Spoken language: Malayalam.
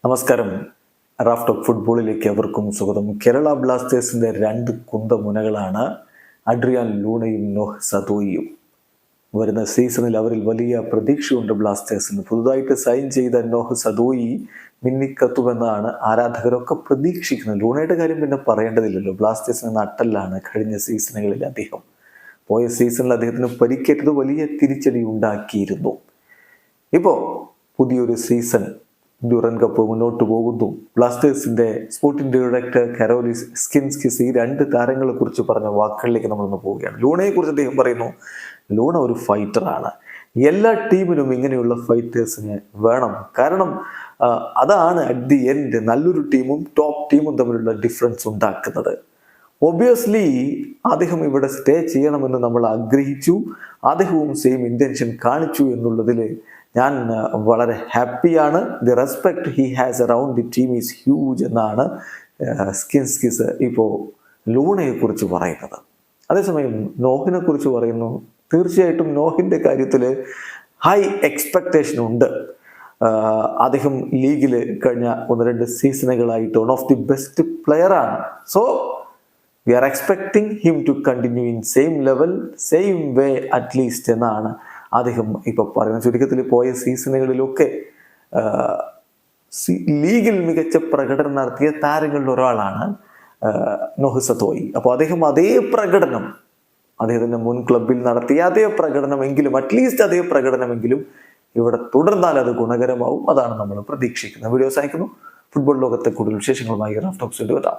നമസ്കാരം. റാഫ് ഓഫ് ഫുട്ബോളിലേക്ക് അവർക്കും സ്വാഗതം. കേരള ബ്ലാസ്റ്റേഴ്സിന്റെ രണ്ട് കുന്തമുനകളാണ് അഡ്രിയാൻ ലൂണയും നോഹ് സദോയിയും. വരുന്ന സീസണിൽ അവരിൽ വലിയ പ്രതീക്ഷയുണ്ട് ബ്ലാസ്റ്റേഴ്സിന്. പുതുതായിട്ട് സൈൻ ചെയ്ത നോഹ് സദോയി മിന്നിക്കത്തുമെന്നാണ് ആരാധകരൊക്കെ പ്രതീക്ഷിക്കുന്നത്. ലൂണയുടെ കാര്യം പിന്നെ പറയേണ്ടതില്ലല്ലോ. ബ്ലാസ്റ്റേഴ്സിന് നട്ടല്ലാണ് കഴിഞ്ഞ സീസണുകളിൽ അദ്ദേഹം. പോയ സീസണിൽ അദ്ദേഹത്തിന് പരിക്കേറ്റത് വലിയ തിരിച്ചടി ഉണ്ടാക്കിയിരുന്നു. ഇപ്പോൾ പുതിയൊരു സീസൺ ഡ്യൂറൻ കപ്പ് മുന്നോട്ട് പോകുന്നു. ബ്ലാസ്റ്റേഴ്സിന്റെ സ്പോർട്ടിംഗ് ഡയറക്ടർ കരോലിസ് സ്കിൻസ്കിസ് ഈ രണ്ട് താരങ്ങളെ കുറിച്ച് പറഞ്ഞ വാക്കുകളിലേക്ക് നമ്മളൊന്ന് പോവുകയാണ്. ലൂണയെ കുറിച്ച് അദ്ദേഹം പറയുന്നു, ലൂണ ഒരു ഫൈറ്ററാണ്. എല്ലാ ടീമിനും ഇങ്ങനെയുള്ള ഫൈറ്റേഴ്സിന് വേണം. കാരണം അതാണ് അറ്റ് ദി എൻഡ് നല്ലൊരു ടീമും ടോപ്പ് ടീമും തമ്മിലുള്ള ഡിഫറൻസ് ഉണ്ടാക്കുന്നത്. ഒബ്വിയസ്ലി അദ്ദേഹം ഇവിടെ സ്റ്റേ ചെയ്യണമെന്ന് നമ്മൾ ആഗ്രഹിച്ചു. അദ്ദേഹവും സെയിം ഇന്റൻഷൻ കാണിച്ചു എന്നുള്ളതിൽ ഞാൻ വളരെ ഹാപ്പിയാണ്. The respect he has around the team is huge എന്നാണ് സ്കിൻസ്കിസ് ഇപ്പോൾ ലൂണയെ കുറിച്ച് പറയുന്നത്. അതേസമയം നോഹിനെ കുറിച്ച് പറയുന്നു. തീർച്ചയായിട്ടും നോഹിൻ്റെ കാര്യത്തിൽ ഹൈ എക്സ്പെക്റ്റേഷൻ ഉണ്ട്. അദ്ദേഹം ലീഗിൽ കഴിഞ്ഞ 1-2 സീസണുകളായിട്ട് വൺ ഓഫ് ദി ബെസ്റ്റ് പ്ലെയറാണ്. So we are expecting him to continue in same level, same way at least എന്നാണ് അദ്ദേഹം ഇപ്പോൾ പറയുന്നത്. ചുരുക്കത്തിൽ പോയ സീസണുകളിലൊക്കെ ലീഗിൽ മികച്ച പ്രകടനം നടത്തിയ താരങ്ങളിൽ ഒരാളാണ് നോഹ് സദോയി. അപ്പോൾ അദ്ദേഹം അതേ പ്രകടനം അദ്ദേഹത്തിൻ്റെ മുൻ ക്ലബിൽ നടത്തിയ അതേ പ്രകടനമെങ്കിലും അറ്റ്ലീസ്റ്റ് അതേ പ്രകടനമെങ്കിലും ഇവിടെ തുടർന്നാൽ അത് ഗുണകരമാവും. അതാണ് നമ്മൾ പ്രതീക്ഷിക്കുന്നത്. വീഡിയോ സഹായിക്കുന്നു. ഫുട്ബോൾ ലോകത്തെ കൂടുതൽ വിശേഷങ്ങളുമായി റാഫ് ടോക്സിൽ വരാം.